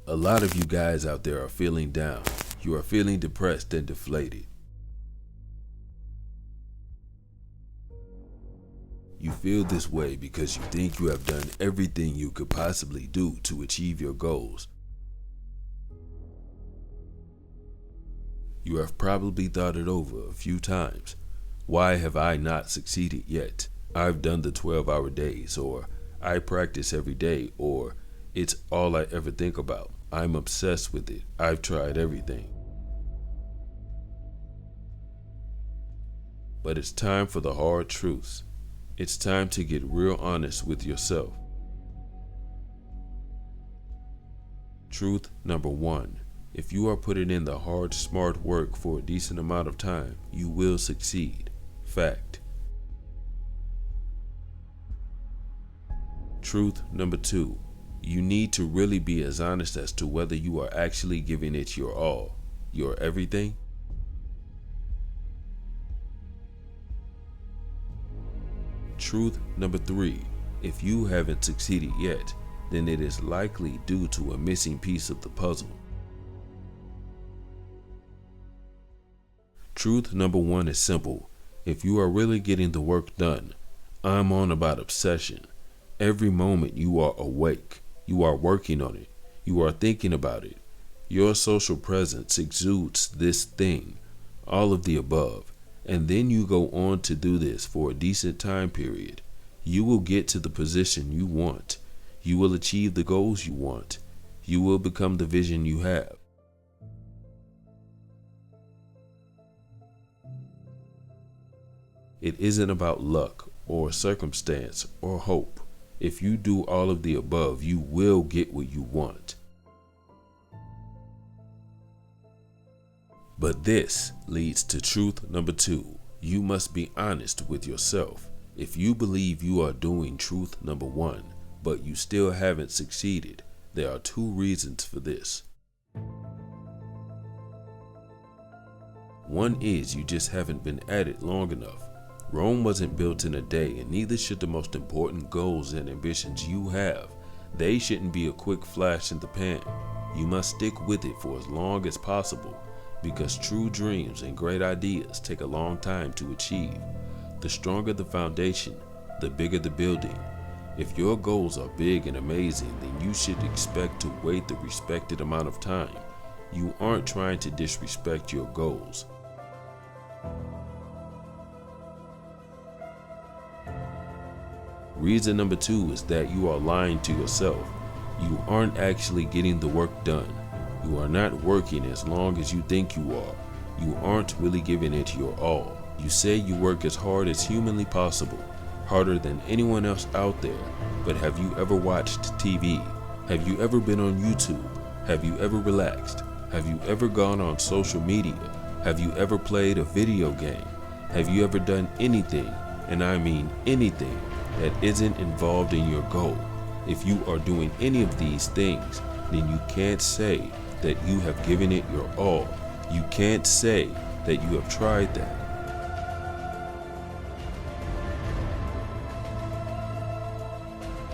A lot of you guys out there are feeling down. You are feeling depressed and deflated. You feel this way because you think you have done everything you could possibly do to achieve your goals. You have probably thought it over a few times. Why have I not succeeded yet? I've done the 12-hour days, or I practice every day, or it's all I ever think about. I'm obsessed with it. I've tried everything. But it's time for the hard truths. It's time to get real honest with yourself. Truth number one. If you are putting in the hard, smart work for a decent amount of time, you will succeed. Fact. Truth number two. You need to really be as honest as to whether you are actually giving it your all, your everything. Truth number three. If you haven't succeeded yet, then it is likely due to a missing piece of the puzzle. Truth number one is simple. If you are really getting the work done, I'm on about obsession. Every moment you are awake, you are working on it, you are thinking about it. Your social presence exudes this thing, all of the above, and then you go on to do this for a decent time period. You will get to the position you want. You will achieve the goals you want. You will become the vision you have. It isn't about luck or circumstance or hope. If you do all of the above, you will get what you want. But this leads to truth number two. You must be honest with yourself. If you believe you are doing truth number one, but you still haven't succeeded, there are two reasons for this. One is you just haven't been at it long enough. Rome wasn't built in a day, and neither should the most important goals and ambitions you have. They shouldn't be a quick flash in the pan. You must stick with it for as long as possible, because true dreams and great ideas take a long time to achieve. The stronger the foundation, the bigger the building. If your goals are big and amazing, then you should expect to wait the respected amount of time. You aren't trying to disrespect your goals. Reason number two is that you are lying to yourself. You aren't actually getting the work done. You are not working as long as you think you are. You aren't really giving it your all. You say you work as hard as humanly possible, harder than anyone else out there. But have you ever watched TV? Have you ever been on YouTube? Have you ever relaxed? Have you ever gone on social media? Have you ever played a video game? Have you ever done anything, and I mean anything, that isn't involved in your goal? If you are doing any of these things, then you can't say that you have given it your all. You can't say that you have tried that.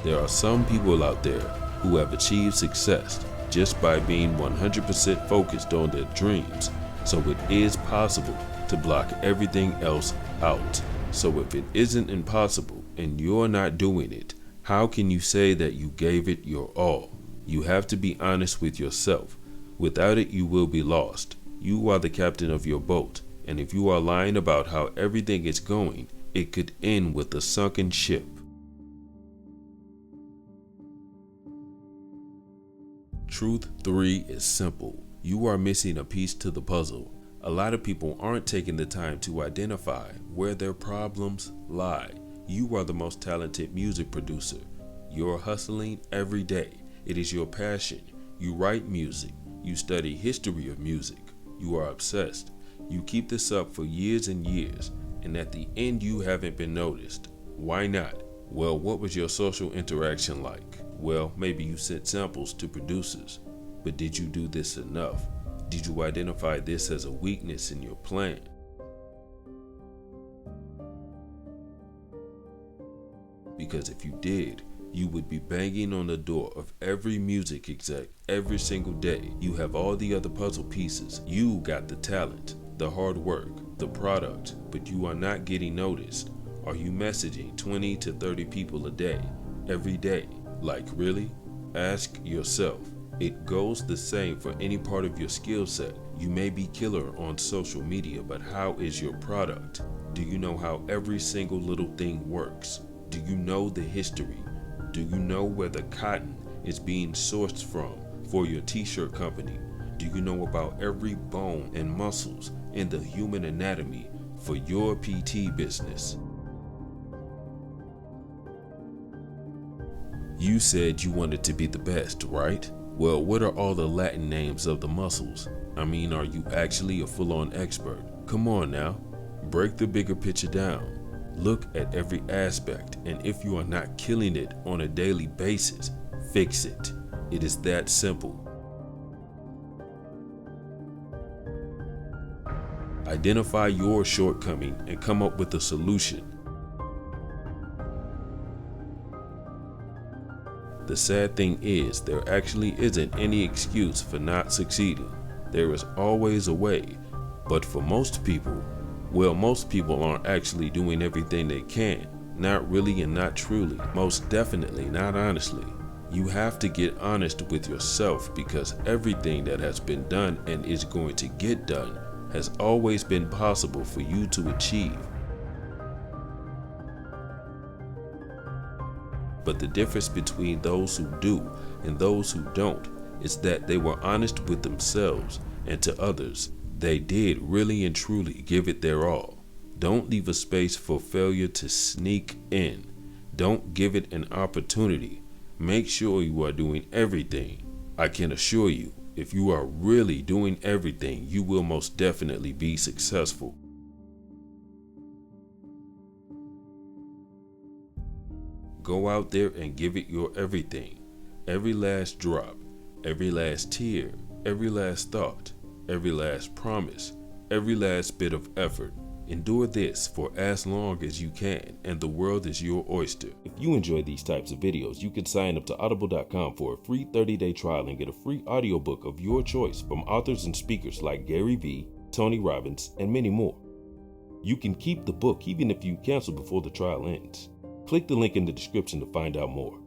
There are some people out there who have achieved success just by being 100% focused on their dreams. So it is possible to block everything else out. So if it isn't impossible and you're not doing it, how can you say that you gave it your all? You have to be honest with yourself. Without it, you will be lost. You are the captain of your boat, and if you are lying about how everything is going, it could end with a sunken ship. Truth 3 is simple. You are missing a piece to the puzzle. A lot of people aren't taking the time to identify where their problems lie. You are the most talented music producer. You're hustling every day. It is your passion. You write music. You study history of music. You are obsessed. You keep this up for years and years, and at the end you haven't been noticed. Why not? Well, what was your social interaction like? Well, maybe you sent samples to producers, but did you do this enough? Did you identify this as a weakness in your plan? Because if you did, You would be banging on the door of every music exec every single day. You have all the other puzzle pieces. You got the talent, the hard work, the product, but you are not getting noticed. Are you messaging 20 to 30 people a day, every day? Like, really? Ask yourself. It goes the same for any part of your skill set. You may be killer on social media, but how is your product? Do you know how every single little thing works? Do you know the history? Do you know where the cotton is being sourced from for your t-shirt company? Do you know about every bone and muscles in the human anatomy for your PT business? You said you wanted to be the best, right? Well, what are all the Latin names of the muscles? I mean, are you actually a full-on expert? Come on now, break the bigger picture down. Look at every aspect, and if you are not killing it on a daily basis, fix it. It is that simple. Identify your shortcoming and come up with a solution. The sad thing is, there actually isn't any excuse for not succeeding. There is always a way, but for most people, well, most people aren't actually doing everything they can. Not really and not truly. Most definitely not honestly. You have to get honest with yourself, because everything that has been done and is going to get done has always been possible for you to achieve. But the difference between those who do and those who don't is that they were honest with themselves, and to others, they did really and truly give it their all. Don't leave a space for failure to sneak in. Don't give it an opportunity. Make sure you are doing everything. I can assure you, if you are really doing everything, you will most definitely be successful. Go out there and give it your everything. Every last drop, every last tear, every last thought, every last promise, every last bit of effort. Endure this for as long as you can, and the world is your oyster. If you enjoy these types of videos, you can sign up to audible.com for a free 30-day trial and get a free audiobook of your choice from authors and speakers like Gary Vee, Tony Robbins, and many more. You can keep the book even if you cancel before the trial ends. Click the link in the description to find out more.